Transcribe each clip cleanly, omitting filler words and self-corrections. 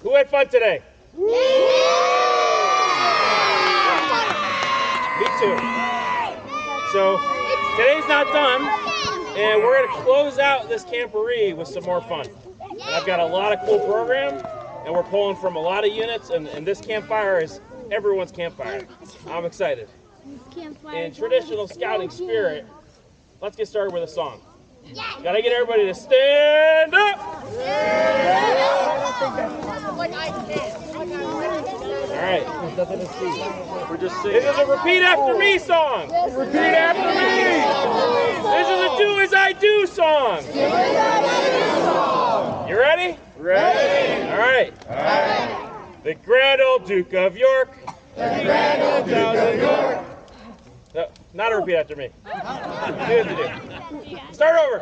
Who had fun today? Me too. So today's not done, and we're going to close out this camporee with some more fun. And I've got a lot of cool program, and we're pulling from a lot of units, and this campfire is everyone's campfire. I'm excited. In traditional scouting spirit, let's get started with a song. Gotta get everybody to stand up! Alright. We're just singing. This is a repeat after me song! Repeat after me! This is a do as I do song! You ready? Ready! Alright. The Grand Old Duke of York. The Grand Old Duke of York. No, not a repeat after me. Do what you do. Start over.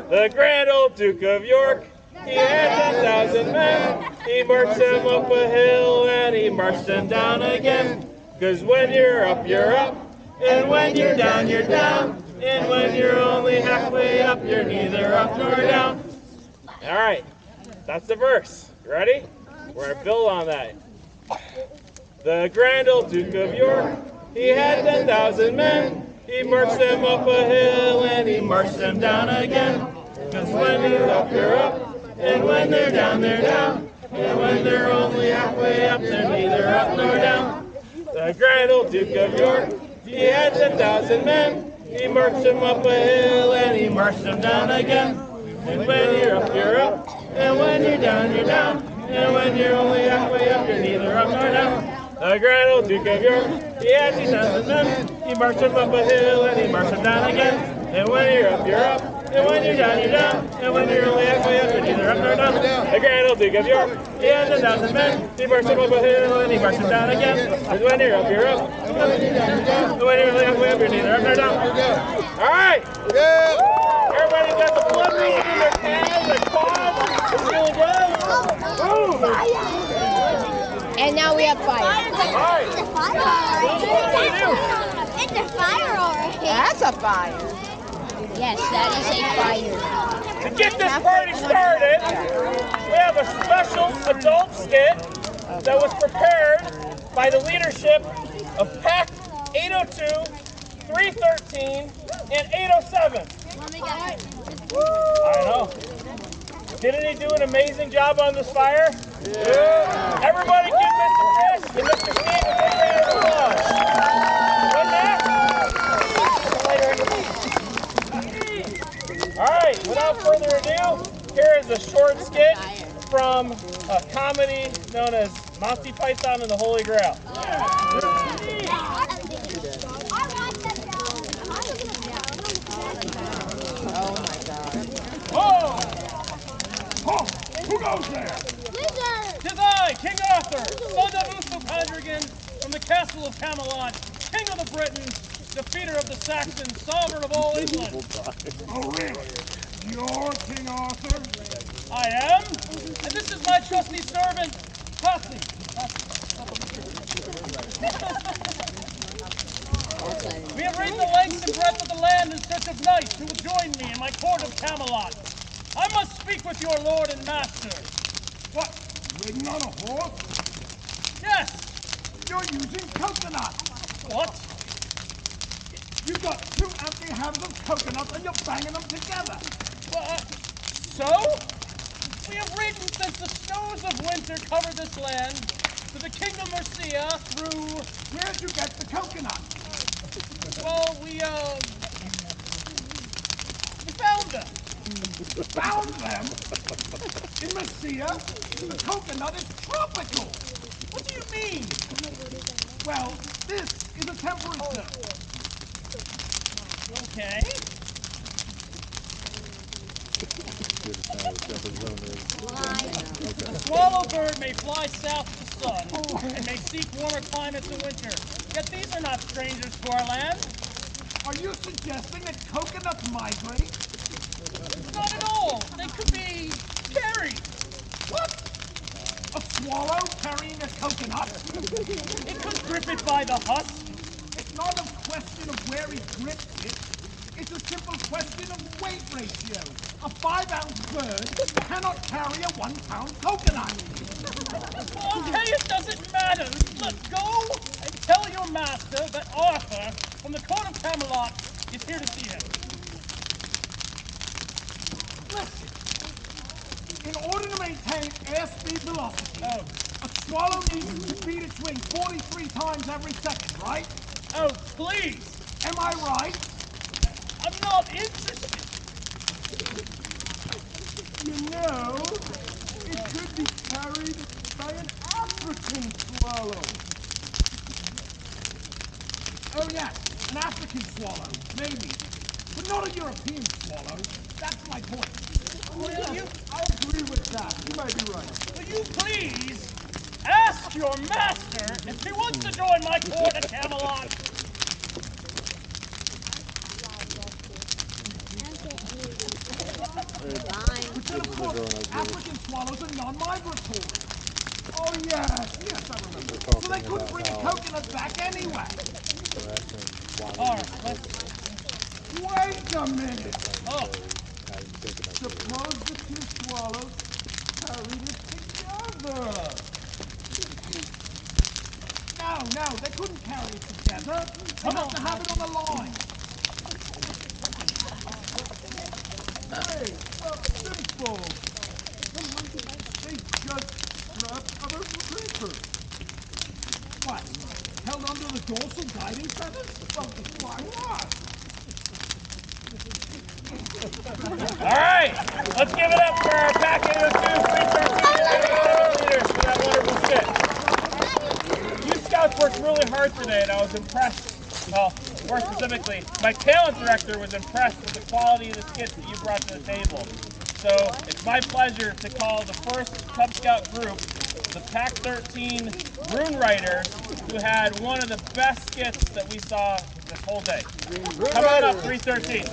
The Grand Old Duke of York, he had 10,000 men. He marched them up a hill and he marched them down again. 'Cause when you're up, and when you're down, and when you're only halfway up, you're neither up nor down. All right, that's the verse. You ready? We're gonna build on that. The Grand Old Duke of York, he had 10,000 men. He marched them up a hill and he marched them down again. 'Cause when you're up, and when they're down, and when they're only halfway up, they're neither up nor down. The Grand Old Duke of York, he had 10,000 men. He marched them up a hill and he marched them down again. And when you're up, and when you're down, and when you're only halfway up, you're neither up nor down. The Grand Old Duke of York, he had 10,000 men. He marched them up a hill and he marched them down again. And when you're up, and when you're down, and when you're only halfway up, you're neither up nor down. The Grand Old Duke of York, he had 10,000 men. He marched them up a hill and he marched them down again. And when you're up, and when you're down, and when you're only halfway up, you're neither up nor down. All right. Everybody got the blood rolling in their hands, their quads. It's feeling good. Boom. And now we have fire. All right. It's a fire already. That's a fire. Yes, that is a fire. To get this party started, we have a special adult skit that was prepared by the leadership of Pack 802, 313, and 807. I know. Didn't he do an amazing job on this fire? Yeah. Everybody give Mr. Chris and Mr. Steve a big round of applause. All right, without further ado, here is a short skit from a comedy known as Monty Python and the Holy Grail. Oh my God. Oh! Oh! Who goes there? Wizard! 'Tis I, King Arthur, son of Uther Pendragon, from the castle of Camelot, king of the Britons, defeater of the Saxons, sovereign of all England. Oh, really? You're King Arthur? I am, and this is my trusty servant, Hussy. We have ridden the length and breadth of the land in search of knights who will join me in my court of Camelot. I must speak with your lord and master. What? Ridden on a horse? Yes. You're using coconut. What? You've got two empty halves of coconuts and you're banging them together. So? We have ridden since the snows of winter covered this land to the kingdom Mercia through... Where'd you get the coconut? Well, we found them. Found them? In Mercia? The coconut is tropical. What do you mean? Well, this is a temperate zone. Okay. The swallow bird may fly south to the sun and may seek warmer climates in winter. Yet these are not strangers to our land. Are you suggesting that coconuts migrate? Not at all. They could be carried. What? A swallow carrying a coconut? It could grip it by the husk. It's not a question of where he gripped it. It's a simple question of weight ratio. A 5-ounce bird cannot carry a 1-pound coconut. Okay, it doesn't matter. Let's go and tell your master that Arthur from the court of Camelot is here to see him. Listen, in order to maintain airspeed velocity, Oh. a swallow needs to beat its wing 43 times every second, right? Oh, please. Am I right? I'm not interested. You know, it could be carried by an African swallow. Oh yes, an African swallow, maybe. But not a European swallow. That's my point. I agree with that. You might be right. Will you please ask your master if he wants to join my court at Camelot? But then, of course, African swallows are non-migratory. Oh, yes, I remember. So they couldn't bring a coconut back anyway. All right, let's... Wait a minute. Oh, Suppose the two swallows carried it together. No, they couldn't carry it together. They have to have it on the line. Hey, simple. They just strapped other creatures. What? Held onto the dorsal guiding feathers? Well, why not? All right, let's give it up for our pack in with 2, 3, 13 leaders for that wonderful skit. You scouts worked really hard today, and I was impressed. Well, more specifically, my talent director was impressed with the quality of the skits that you brought to the table. So it's my pleasure to call the first Cub Scout group, the Pack 13 Rune Riders, who had one of the best skits that we saw this whole day. Come on up, 313.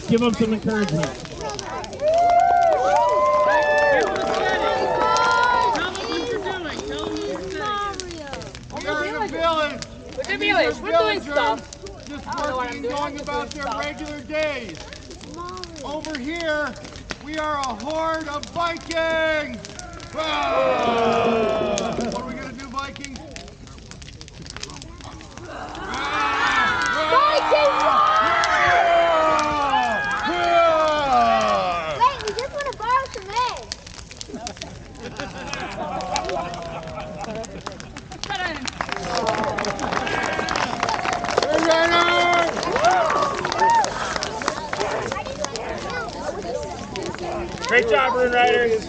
Give them some encouragement. We're doing stuff. Just working and going about their regular days. Over here, we are a horde of Vikings! What are we going to do, Vikings? Wait, we just want to borrow some eggs. Great job, Rune Riders.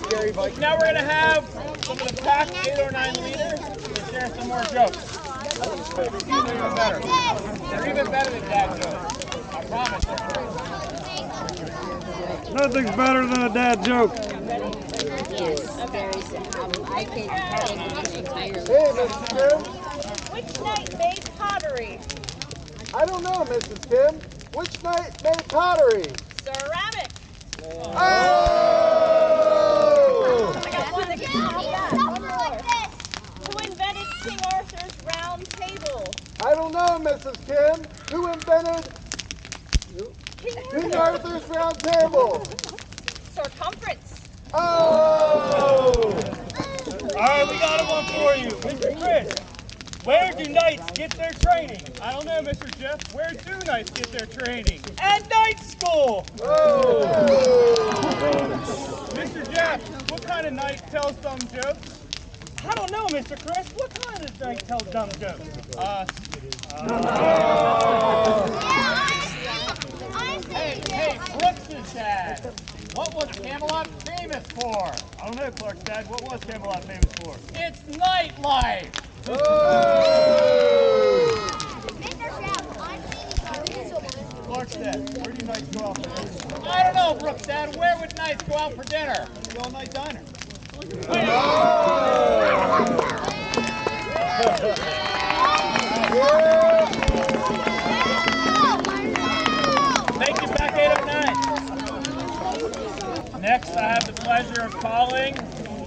Now we're going to have some of the Pack 8 or 9 leaders to share some more jokes. They're even better than dad jokes. I promise you. Nothing's better than a dad joke. Yes, very simple. I could take it entirely. Hey, Mrs. Kim. Which knight made pottery? I don't know, Mrs. Kim. Which knight made pottery? Ceramic. Oh! I got one that can top that. One more. Like this. Who invented King Arthur's round table? I don't know, Mrs. Kim. Who invented King Arthur's round table? Circumference. Oh! All right, we got one for you. Mr. Chris, where do knights get their training? I don't know, Mr. Jeff. Where do knights get their training? At night school. Oh! Mr. Jeff, what kind of knight tells dumb jokes? I don't know, Mr. Chris. What kind of knight tells dumb jokes? Hey, Brooks' dad. What was Camelot famous for? I don't know, Clark's dad. What was Camelot famous for? It's nightlife. Clark's dad, where do knights go out for dinner? I don't know, Brooks' dad. Where would knights go out for dinner? The all-night diner. Thank you, Pack 809. Next, I have the pleasure of calling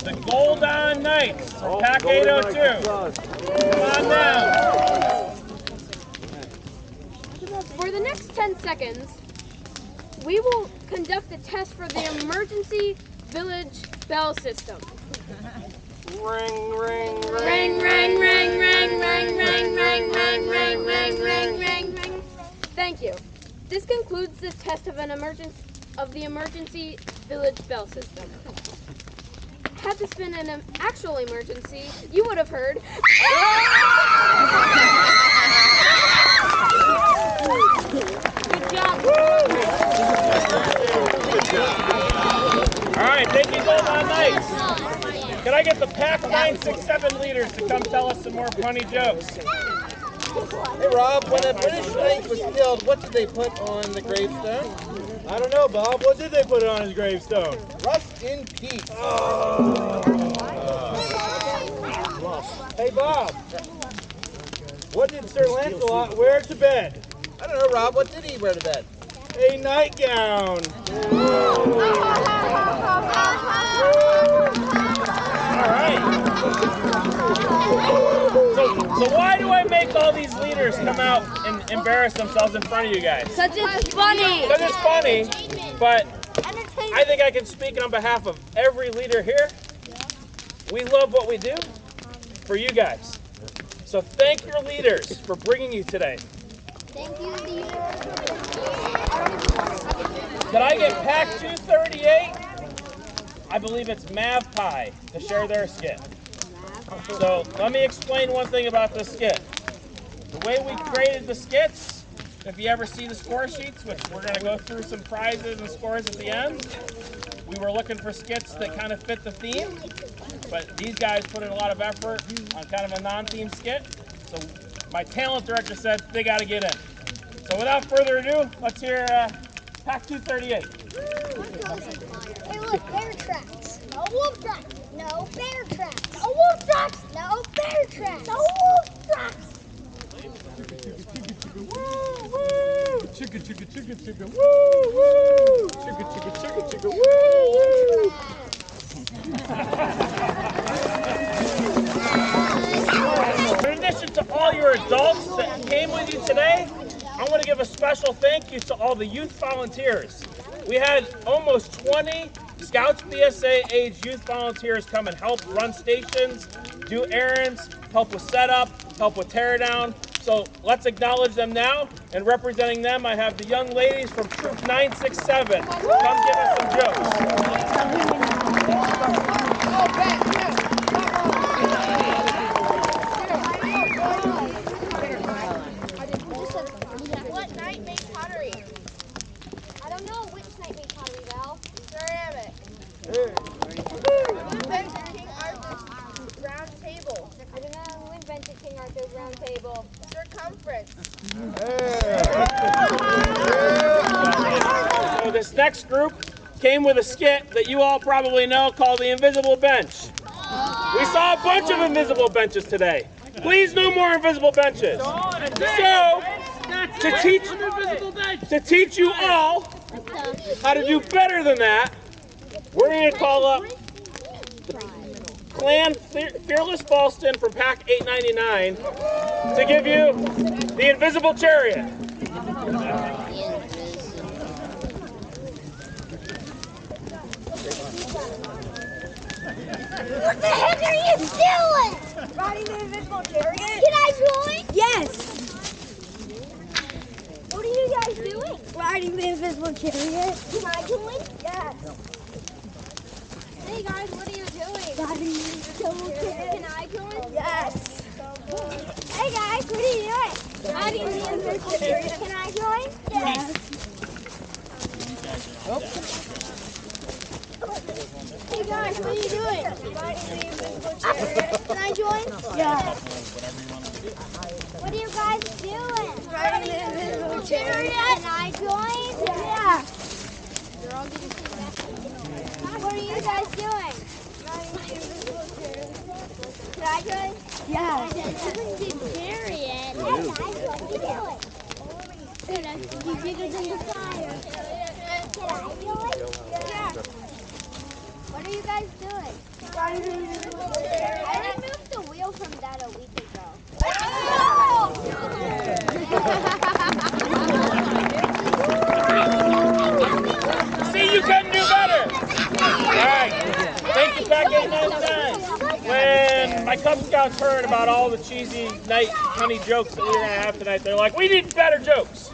the Goldon Knights from Pack 802. Come on down. For the next 10 seconds, we will conduct a test for the emergency village bell system. Ring, ring, Ring, ring, ring, ring, ring, ring, ring, ring, ring, ring, ring, ring, ring. Thank you. This concludes the test of the emergency village bell system. Had this been an actual emergency, you would have heard. Good job. All right, thank you, Goldon Knights. Can I get the Pack 967 leaders to come tell us some more funny jokes? Hey Rob, when a British knight was killed, what did they put on the gravestone? I don't know, Bob. What did they put on his gravestone? Rust in peace. Hey, Bob. What did Sir Lancelot wear to bed? I don't know, Rob, what did he wear to bed? A nightgown. All right. So why do I make all these leaders come out and embarrass themselves in front of you guys? Such it's funny. Because it's funny, but I think I can speak on behalf of every leader here. We love what we do for you guys. So thank your leaders for bringing you today. Thank you, leader. Did I get Pack 238? I believe it's Mav Pie to share their skit. So let me explain one thing about this skit. The way we created the skits, if you ever see the score sheets, which we're going to go through some prizes and scores at the end, we were looking for skits that kind of fit the theme, but these guys put in a lot of effort on kind of a non-theme skit. So my talent director said they got to get in. So without further ado, let's hear Pack 238. Hey, look, bear tracks. No wolf tracks. No bear tracks. No wolf tracks. No bear tracks. No wolf tracks. Woo, woo. Chicka, chicka, chicka, chicka. Woo, woo. Chicka, chicka, chicka, chicka. Woo, woo. In addition to all your adults that came with you today, I want to give a special thank you to all the youth volunteers. We had almost 20 Scouts BSA age youth volunteers come and help run stations, do errands, help with setup, help with tear down. So let's acknowledge them now. And representing them, I have the young ladies from Troop 967. Come give us some jokes. What knight made pottery? I don't know which night made pottery, Val. Ceramic. Who invented King Arthur's round table? I don't know who invented King Arthur's round table. Circumference. So this next group came with a skit that you all probably know called the Invisible Bench. We saw a bunch of invisible benches today. Please no more invisible benches. So, to teach you all how to do better than that, we're going to call up the Clan Fearless Ballston from Pack 899 to give you the Invisible Chariot. What the heck are you doing? Riding the invisible chariot? Can I join? Yes. What are you guys doing? Riding the invisible chariot? Can I join? Yes. Hey guys, what are you doing? Riding the invisible chariot? Can I join? Yes. Hey guys, what are you doing? Riding the invisible chariot. Can I join? Yes. Hey guys, what are you doing? Riding the invisible chariot. Can I join? Yes. What are you guys doing? Riding the invisible chariot. Can I join? Yeah. What are you guys doing? Riding the invisible chariot. Can I join? Yes. Chariot. Hey guys, what are you doing? You bigger than the fire. Can I join? Yeah. What are you guys doing? I removed the wheel from that a week ago. See, you couldn't do better. All right. Thank you, Pack 899. When my Cub Scouts heard about all the cheesy night honey jokes that we were going to have tonight, they're like, we need better jokes.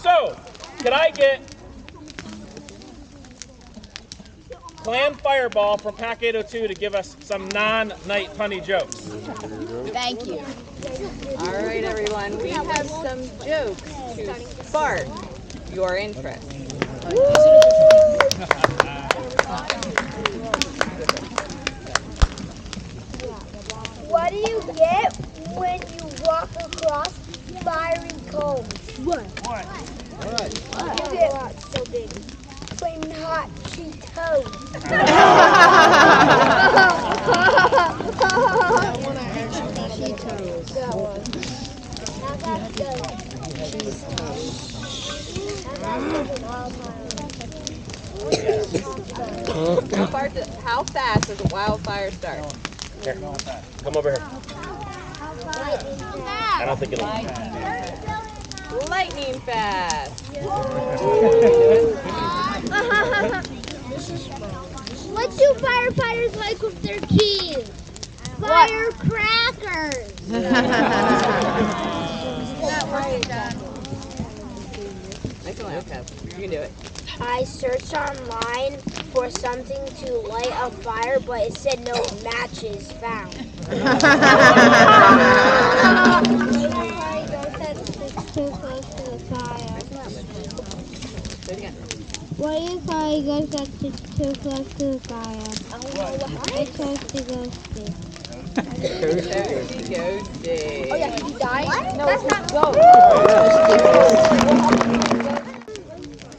So, could I get Clan Fireball from Pack 802 to give us some non-night punny jokes? Thank you. All right, everyone. We have some jokes to spark your interest. What do you get when you walk across fiery coals? What? You get flaming hot Cheetos. How fast does a wildfire start? Here, come over here. I don't think it'll be Lightning fast. What do firefighters like with their keys? Firecrackers. Nice and loud, Kev. You can do it. I searched online for something to light a fire, but it said no matches found. What do you call a ghost that sits too close to the fire? It's supposed to go stick. Ghosty. Oh yeah, he died? No, That's not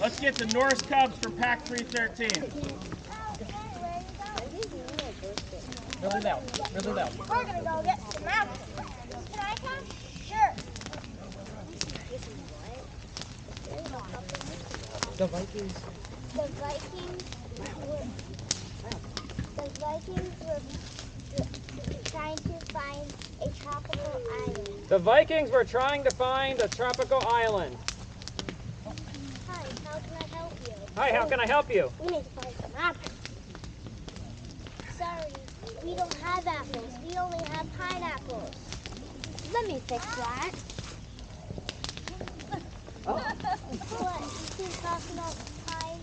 Let's get the Norse Cubs from Pack 313. Really loud. Really loud. We're gonna go get some apples. Can I come? Sure. The Vikings. The Vikings were trying to find a tropical island. The Vikings were trying to find a tropical island. Hi, how can I help you? Hi, how can I help you? We need to find some apples. Sorry, we don't have apples. We only have pineapples. Let me fix that. What? You keep talking about pine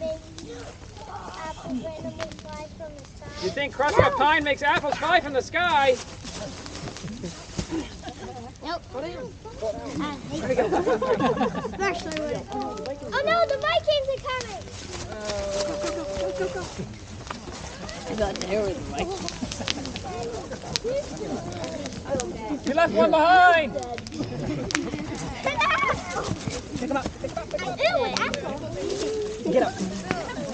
makes apples randomly fly from the sky? You think crushing a pine makes apples fly from the sky? Nope. Oh no, the Vikings are coming! You left one behind! Get up.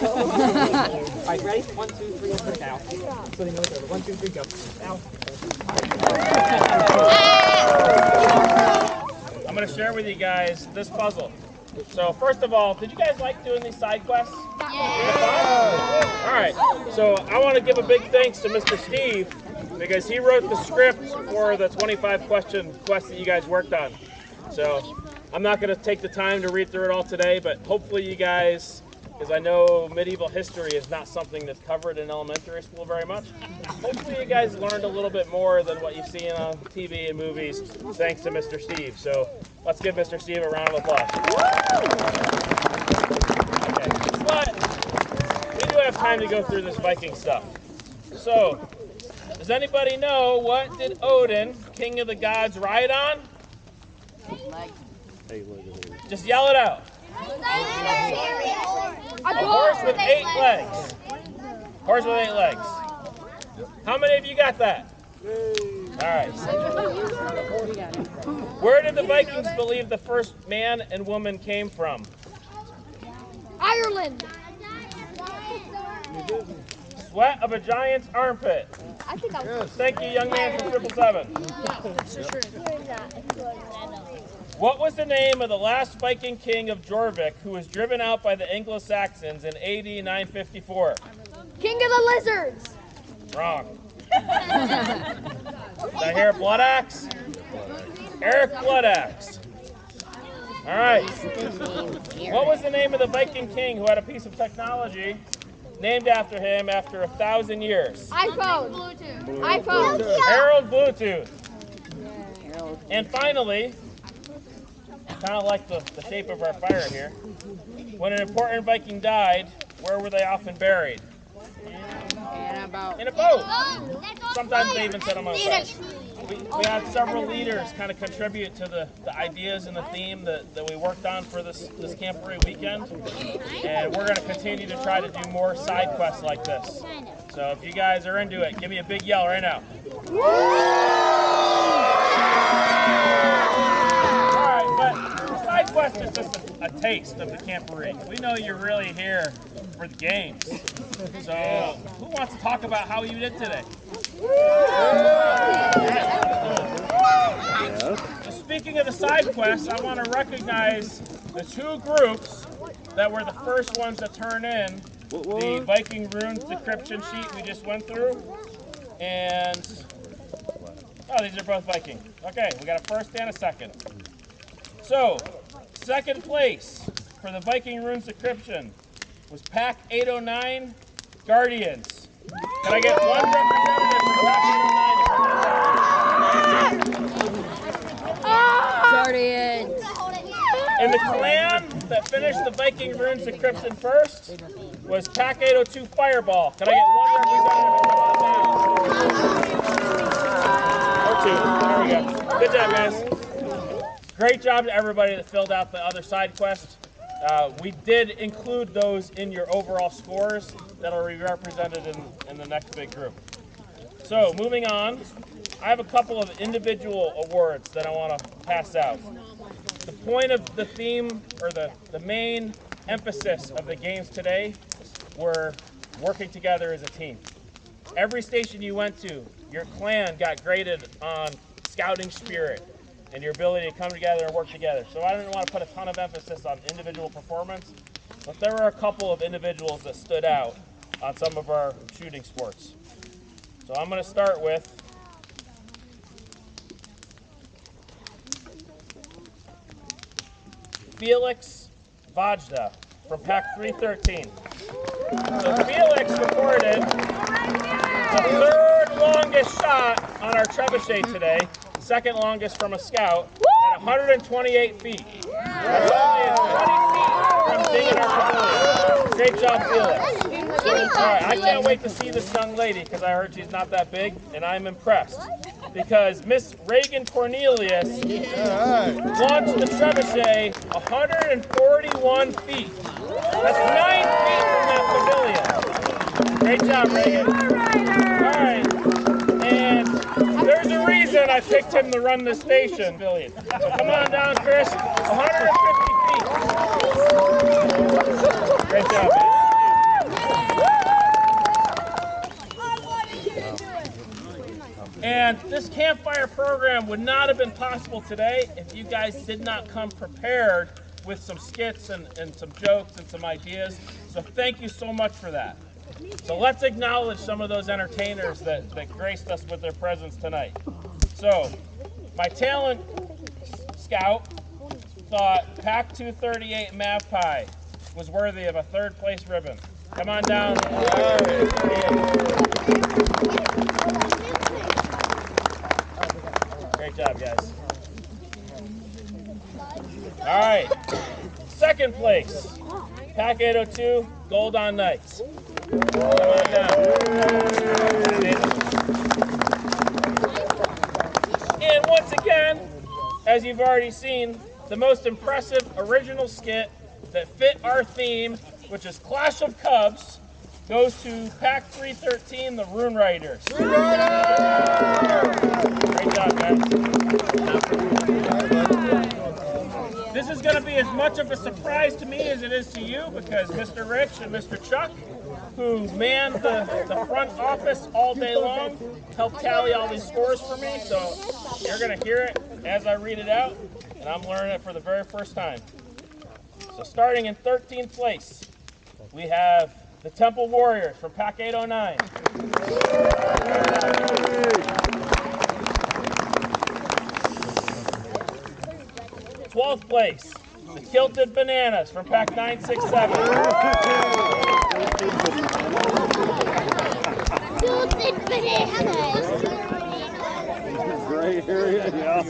All right, ready? 1, 2, 3, and put now. So they know it's over. 1, 2, 3, go. Now. I'm going to share with you guys this puzzle. So first of all, did you guys like doing these side quests? Yeah. All right. So I want to give a big thanks to Mr. Steve because he wrote the script for the 25 question quest that you guys worked on. So I'm not going to take the time to read through it all today, but hopefully you guys, because I know medieval history is not something that's covered in elementary school very much. Hopefully you guys learned a little bit more than what you've seen on TV and movies thanks to Mr. Steve. So let's give Mr. Steve a round of applause. Okay. But we do have time to go through this Viking stuff. So, does anybody know what did Odin, king of the gods, ride on? Just yell it out. A horse with 8 legs. Horse with 8 legs. How many of you got that? All right. Where did the Vikings believe the first man and woman came from? Ireland! Sweat of a giant's armpit. I think I was. Thank you, young man from 777. What was the name of the last Viking king of Jorvik who was driven out by the Anglo-Saxons in AD 954? King of the Lizards! Wrong. Did I hear Blood Axe? Eric Blood Axe. All right. What was the name of the Viking king who had a piece of technology named after him after 1,000 years? iPhone. iPhone. Harold Bluetooth. And finally, kind of like the shape of our fire here, when an important Viking died, where were they often buried? In a boat. Sometimes they even set them on fire. We had several leaders kind of contribute to the ideas and the theme that we worked on for this Camporee weekend. And we're going to continue to try to do more side quests like this. So if you guys are into it, give me a big yell right now. Alright, but the side quest is just a taste of the Camporee. We know you're really here for the games. So who wants to talk about how you did today? So speaking of the side quests, I want to recognize the two groups that were the first ones to turn in the Viking Runes decryption sheet we just went through. And, oh, these are both Viking. Okay, we got a first and a second. So, second place for the Viking Runes decryption was Pack 809 Guardians. Can I get one representative from Pack 809? Guardians. And the clan that finished the Viking Runes decryption first was Pack 802 Fireball. Can I get one representative? Or two. There we go. Good job, guys. Great job to everybody that filled out the other side quest. We did include those in your overall scores that'll be represented in the next big group. So moving on, I have a couple of individual awards that I want to pass out. The point of the theme, or the main emphasis of the games today, were working together as a team. Every station you went to, your clan got graded on scouting spirit and your ability to come together and work together. So I didn't want to put a ton of emphasis on individual performance, but there were a couple of individuals that stood out on some of our shooting sports. So I'm going to start with Felix Vajda from Pack 313. So Felix recorded the third longest shot on our trebuchet today, second longest from a scout, at 128 feet. That's only 20 feet from digging our pavilion. Great job, Felix. All right, I can't wait to see this young lady because I heard she's not that big, and I'm impressed. Because Miss Reagan Cornelius launched the trebuchet 141 feet. That's 9 feet from that pavilion. Great job, Reagan. All right, and there's a reason I picked him to run this station. So come on down, Chris. 150 feet. Great job, man. And this campfire program would not have been possible today if you guys did not come prepared with some skits and some jokes and some ideas. So thank you so much for that. So let's acknowledge some of those entertainers that graced us with their presence tonight. So my talent scout thought Pack 238 Mavpie was worthy of a third place ribbon. Come on down. Great job, guys. All right, second place, Pack 802, Gold on Knights. Come on down. And once again, as you've already seen, the most impressive original skit that fit our theme, which is Clash of Cubs, goes to Pack 313, the Rune Riders. Great job, guys. This is going to be as much of a surprise to me as it is to you, because Mr. Rich and Mr. Chuck, who manned the front office all day long, helped tally all these scores for me. So you're going to hear it as I read it out, and I'm learning it for the very first time. So starting in 13th place, we have the Temple Warriors from Pack 809. 12th place, the Kilted Bananas from pack 967. Kilted Bananas. Gray area, yeah.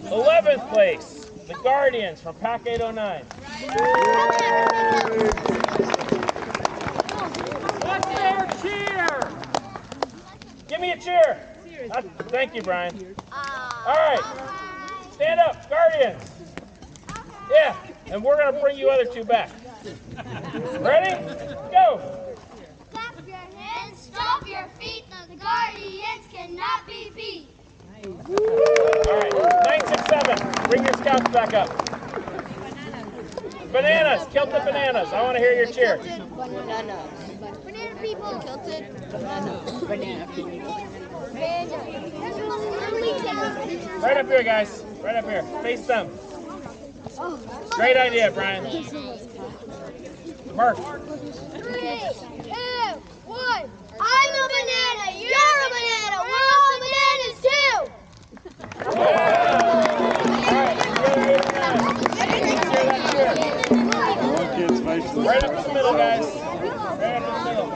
11th place, the Guardians from pack 809. What's their cheer? Give me a cheer. Thank you, Brian. All right, stand up, Guardians. Yeah, and we're going to bring you other two back. Ready? Go. Clap your hands, stomp your feet. The Guardians cannot be beat. All right, 967, bring your scouts back up. Bananas, Kilted Bananas. I want to hear your cheer. Banana people. Kilted. Banana people. Right up here, guys. Right up here. Face them. Great idea, Brian. Mark. 3, 2, 1. I'm a banana. You're a banana. We're all bananas too. All right, right up in the middle, guys. Right up in the middle.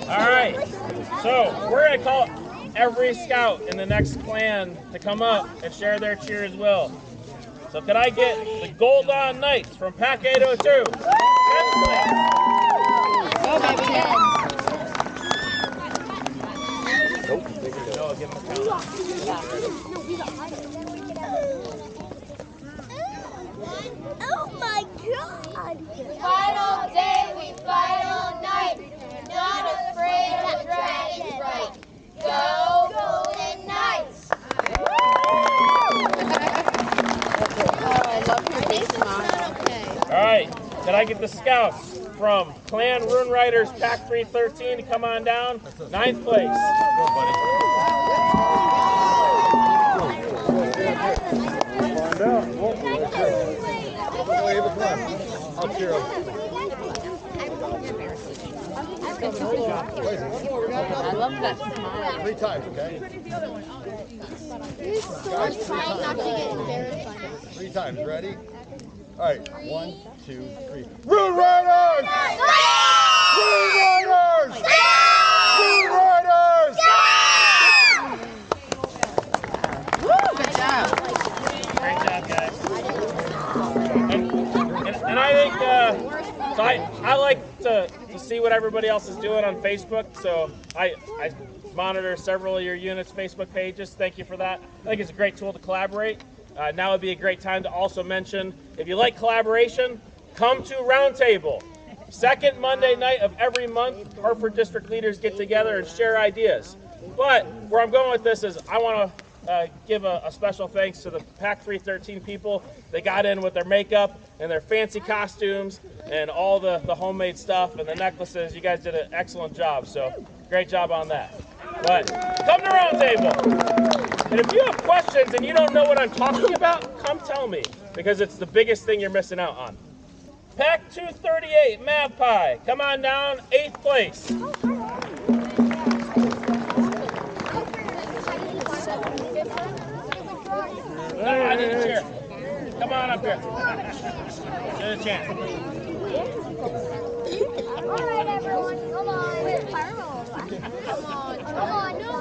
All right, so we're going to call every scout in the next clan to come up and share their cheer as well. So could I get the Gold On Knights from pack 802? 10th place. Go, baby. No, give them a count. Oh my God! Final day, we fight all night. Not afraid of dragons, right? Go Golden Knights! All right, can I get the scouts from Clan Rune Riders Pack 313 to come on down? 9th place. I'll cheer up. I love that smile. 3 times, okay? Guys, 3 times, ready? All right, 1, 2, 3. Rune Riders! Rune Riders! Rune Riders! Good job. Great job, guys. And I think, so I like to see what everybody else is doing on Facebook, so I monitor several of your units' Facebook pages. Thank you for that. I think it's a great tool to collaborate. Now would be a great time to also mention, if you like collaboration, come to Roundtable. Second Monday night of every month, Hartford District leaders get together and share ideas. But where I'm going with this is I want to give a special thanks to the Pack 313 people. They got in with their makeup and their fancy costumes and all the homemade stuff and the necklaces. You guys did an excellent job, so great job on that. But come to Roundtable. And if you have questions and you don't know what I'm talking about, come tell me, because it's the biggest thing you're missing out on. Pack 238, Mav Pie. Come on down, 8th place. I need a chair. Come on up here. Get a chance. All right, everyone, come on. Come on, come on. No,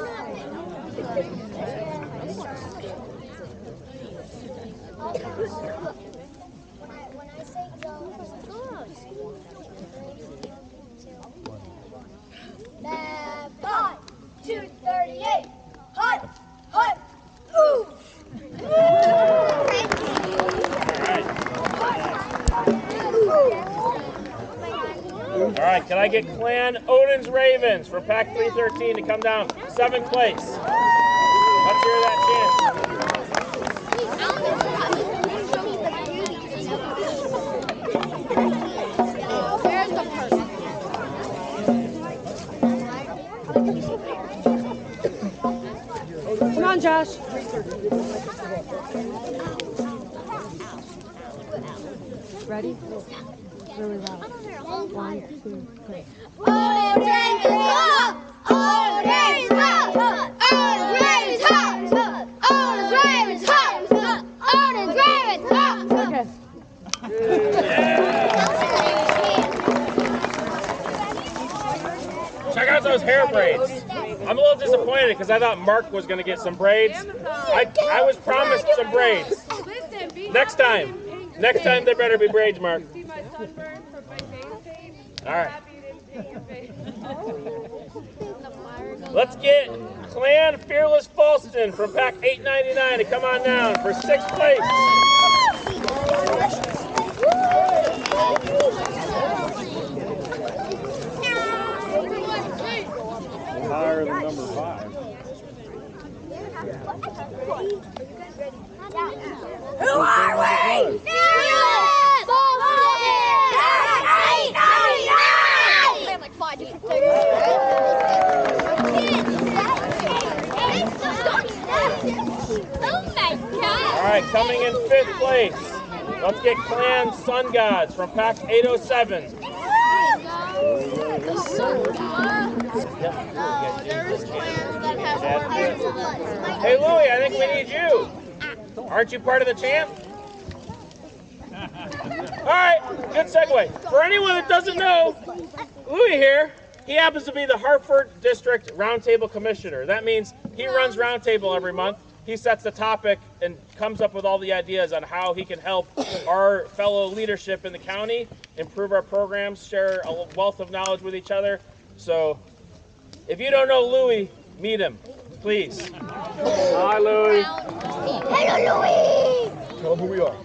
when I say go, Mav Pie, 238, hut, hut, ooh. All right, can I get Clan Odin's Ravens for Pack 313 to come down 7th place? Let's hear that chance. There's the person. Come on, Josh. Ready? Really loud. 1, 2, 3. Check out those hair braids. I'm a little disappointed because I thought Mark was going to get some braids. I was promised some braids. Next time they better be braids, Mark. All right. Let's get Clan Fearless Falston from Pack 899 to come on down for 6th place. Higher than number 5. Who are we? Fearless All right, coming in 5th place. Let's get Clan Sun Gods from Pack 807. The Sun Gods. No, there's clans that have more heights than us. Hey, Louie, I think we need you. Aren't you part of the champ? All right, good segue. For anyone that doesn't know, Louie here, he happens to be the Hartford District Roundtable Commissioner. That means he runs Roundtable every month. He sets the topic and comes up with all the ideas on how he can help our fellow leadership in the county improve our programs, share a wealth of knowledge with each other. So if you don't know Louie, meet him, please. Hi, Louie. Hello, Louie. Tell them who we are.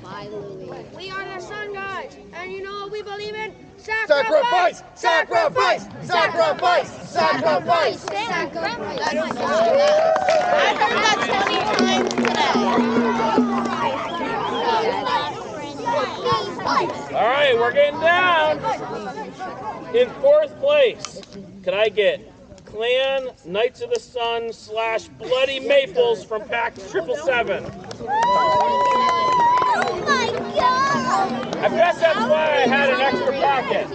We are the Sun Gods, and you know what we believe in? Sacrifice! Sacrifice! Sacrifice! Sacrifice! Sacrifice. I don't know. I heard that 20 times today. All right, we're getting down. In 4th place, can I get Clan Knights of the Sun / Bloody Maples from Pack 777? Oh my God! I guess that's why I had an extra packet.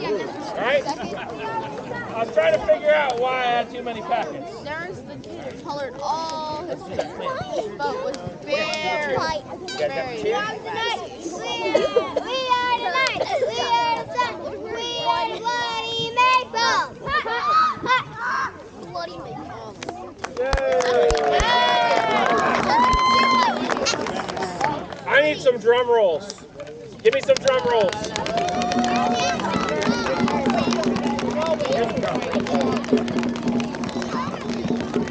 All right? I was trying to figure out why I had too many packets. There's the kid who colored all his pictures, but was very, very We are the Knights. We are the Knights. We are the Sun. We are the Bloody Maples. Bloody Maples. I need some drum rolls. Give me some drum rolls.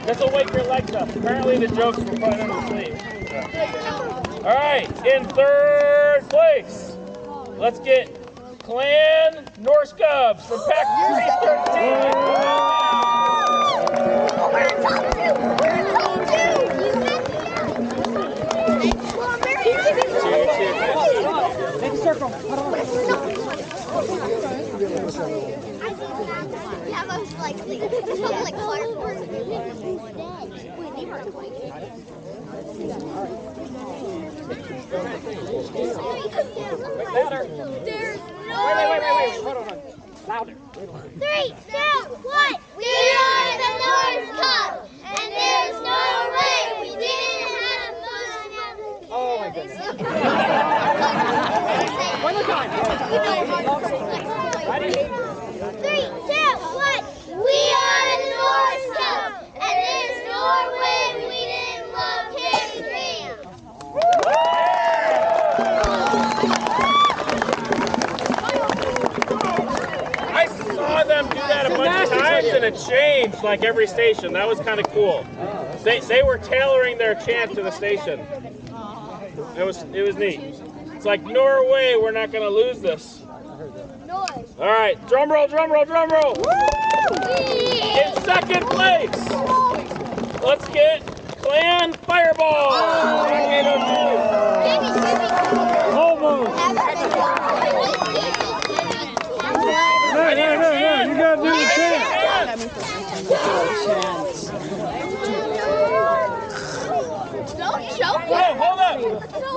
This will wake your legs up. Apparently the jokes were putting them to sleep. All right, in 3rd place, let's get Clan Norse Cubs from Pack 313. Make a circle. Yeah, most likely. Like cardboard. Wait, they were like. There's no Wait. Hold on. Louder. 3, 2, 1. We are the North Cubs, and there's no way we didn't have fun. Oh my goodness. One more time. Ready? 3, 2, 1. We are the North Cubs, and there's no way we didn't love King Graham. I saw them do that a bunch of times and it changed like every station. That was kind of cool. They were tailoring their chant to the station. It was neat. It's like, Norway, we're not going to lose this. Noise. All right, drum roll, drum roll, drum roll. In 2nd place, let's get Clan Fireball. Almost. No, you gotta do the chant.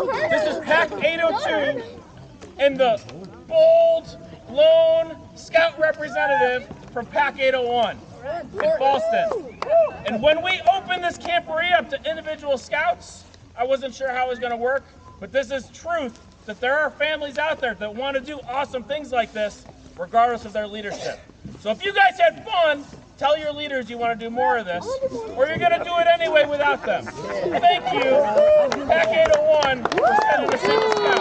This is Pack 802 and the bold, lone scout representative from Pack 801 in Boston. And when we opened this camporee up to individual scouts, I wasn't sure how it was going to work, but this is truth, that there are families out there that want to do awesome things like this, regardless of their leadership. So if you guys had fun, tell your leaders you want to do more of this, or you're going to do it anyway without them. Thank you, Pack 801, for sending a single scout.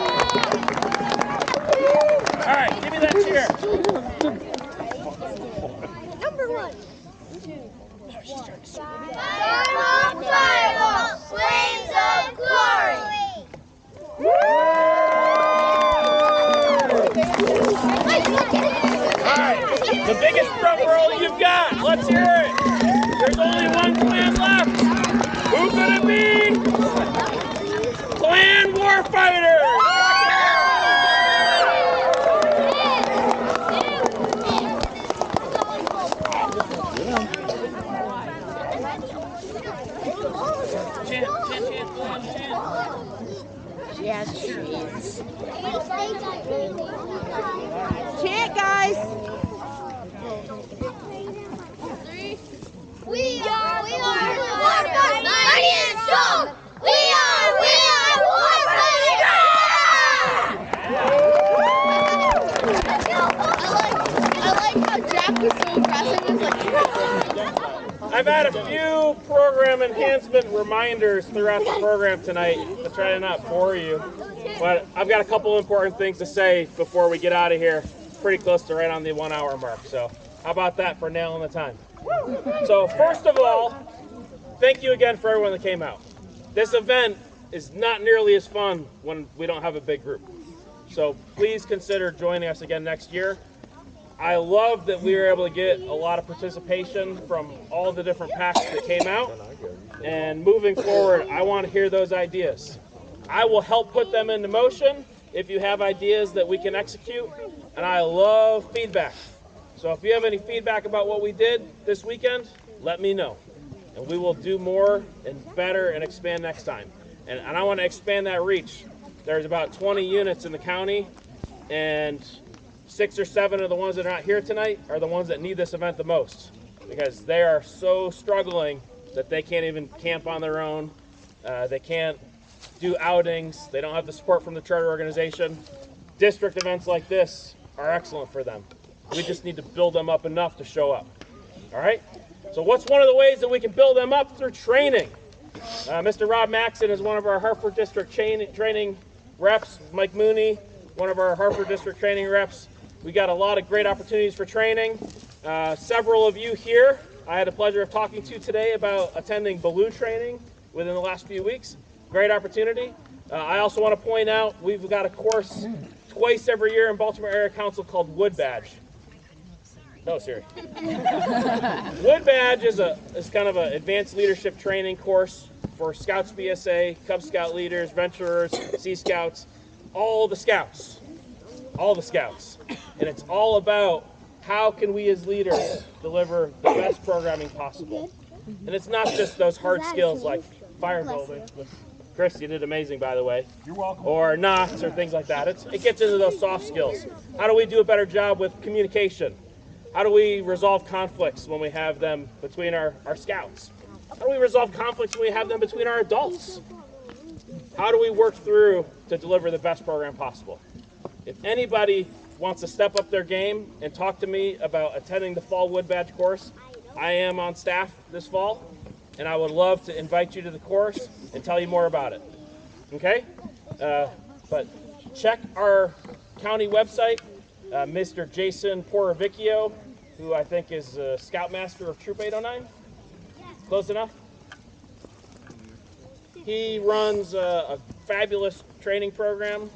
All right, give me that chair. Number 1. Flames of glory. Alright, the biggest drum roll you've got. Let's hear it. There's only one clan left. Who could it be? Clan Warfighter. Yeah, she is. Chant, guys. We are Warfighters, mighty and strong. We are Warfighters. I like how Jack was so aggressive. It was like, I've had a few program enhancement reminders throughout the program tonight to try to not bore you, but I've got a couple important things to say before we get out of here. Pretty close to right on the 1 hour mark, so how about that for nailing the time? So first of all, thank you again for everyone that came out. This event is not nearly as fun when we don't have a big group, so please consider joining us again next year. I love that we were able to get a lot of participation from all the different packs that came out. And moving forward, I want to hear those ideas. I will help put them into motion if you have ideas that we can execute. And I love feedback. So if you have any feedback about what we did this weekend, let me know. And we will do more and better and expand next time. And I want to expand that reach. There's about 20 units in the county, and 6 or 7 of the ones that are not here tonight are the ones that need this event the most, because they are so struggling that they can't even camp on their own. They can't do outings. They don't have the support from the charter organization. District events like this are excellent for them. We just need to build them up enough to show up. All right? So what's one of the ways that we can build them up? Through training. Mr. Rob Maxon is one of our Hartford District training reps. Mike Mooney, one of our Hartford District training reps. We got a lot of great opportunities for training. Several of you here, I had the pleasure of talking to today about attending Baloo training within the last few weeks. Great opportunity. I also want to point out we've got a course twice every year in Baltimore Area Council called Wood Badge. No, Siri. Wood Badge is kind of an advanced leadership training course for Scouts BSA, Cub Scout leaders, venturers, Sea Scouts, all the Scouts. All the Scouts. And it's all about how can we as leaders deliver the best programming possible. And it's not just those hard skills like fire building. Chris, you did amazing, by the way. You're welcome. Or knots or things like that. It gets into those soft skills. How do we do a better job with communication? How do we resolve conflicts when we have them between our scouts? How do we resolve conflicts when we have them between our adults? How do we work through to deliver the best program possible? If anybody wants to step up their game and talk to me about attending the Fall Wood Badge course, I am on staff this fall, and I would love to invite you to the course and tell you more about it. Okay? But check our county website. Mr. Jason Poravicchio, who I think is a Scoutmaster of Troop 809. Close enough? He runs a fabulous training program,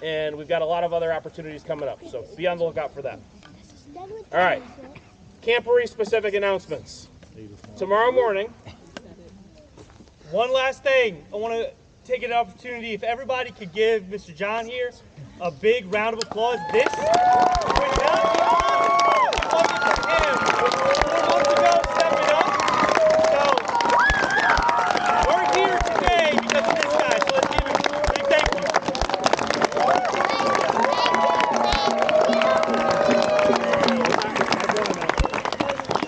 and we've got a lot of other opportunities coming up, so be on the lookout for that. All right, camporee specific announcements. Tomorrow morning. One last thing, I want to take an opportunity, if everybody could give Mr. John here a big round of applause. This would not be on. It wasn't for him. 4 months ago, stepping up. So, we're here today because of this guy, so let's give him a big thank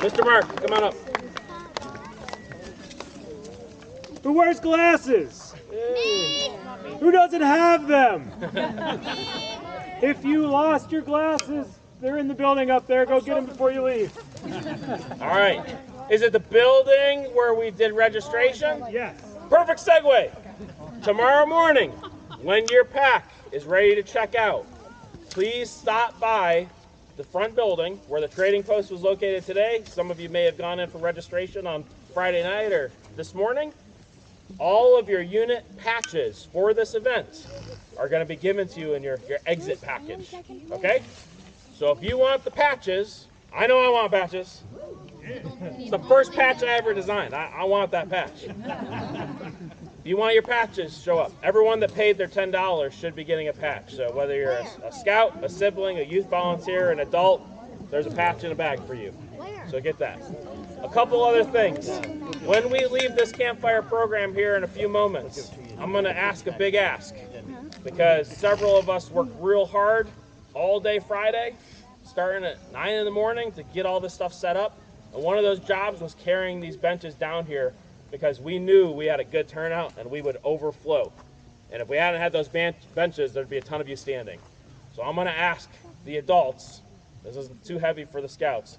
Mr. Mark, come on up. Who wears glasses? Who doesn't have them? If you lost your glasses, they're in the building up there. Go get them before you leave. All right. Is it the building where we did registration? Yes. Perfect segue. Tomorrow morning, when your pack is ready to check out, please stop by the front building where the trading post was located today. Some of you may have gone in for registration on Friday night or this morning. All of your unit patches for this event are going to be given to you in your exit package. Okay? So if you want the patches, I know I want patches. It's the first patch I ever designed. I want that patch. If you want your patches, show up. Everyone that paid their $10 should be getting a patch. So whether you're a scout, a sibling, a youth volunteer, an adult, there's a patch in a bag for you. So get that. A couple other things. When we leave this campfire program here in a few moments, I'm going to ask a big ask because several of us worked real hard all day Friday, starting at 9 in the morning to get all this stuff set up. And one of those jobs was carrying these benches down here because we knew we had a good turnout and we would overflow. And if we hadn't had those benches, there'd be a ton of you standing. So I'm going to ask the adults, this isn't too heavy for the scouts,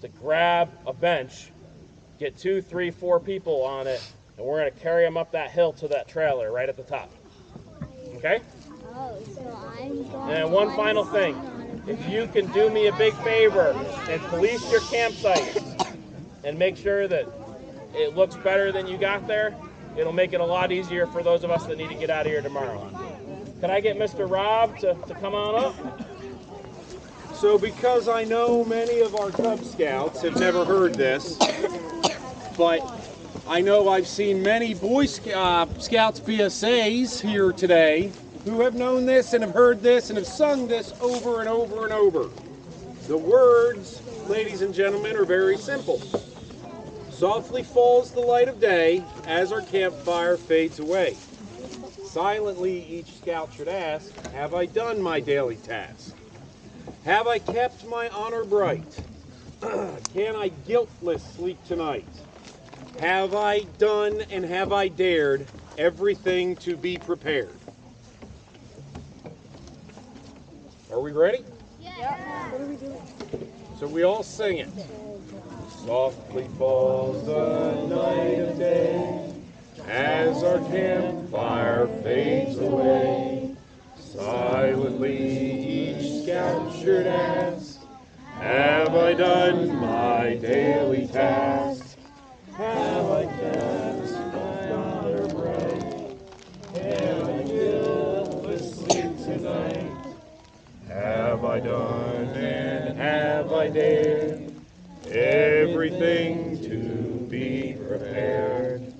to grab a bench, get 2, 3, 4 people on it, and we're going to carry them up that hill to that trailer right at the top. Okay? And one final thing. If you can do me a big favor and police your campsite and make sure that it looks better than you got there, it'll make it a lot easier for those of us that need to get out of here tomorrow. Can I get Mr. Rob to come on up? So because I know many of our Cub Scouts have never heard this, but I know I've seen many Boy Scouts BSAs here today who have known this and have heard this and have sung this over and over and over. The words, ladies and gentlemen, are very simple. Softly falls the light of day as our campfire fades away. Silently each scout should ask, have I done my daily task? Have I kept my honor bright? Can I guiltless sleep tonight? Have I done and have I dared everything to be prepared? Are we ready? Yeah. So we all sing it. Softly falls the night of day as our campfire fades away. Silently each scout should ask, have I done my daily task? Have I kept my honor bright? Have I guiltless sleep tonight? Have I done and have I dared everything to be prepared?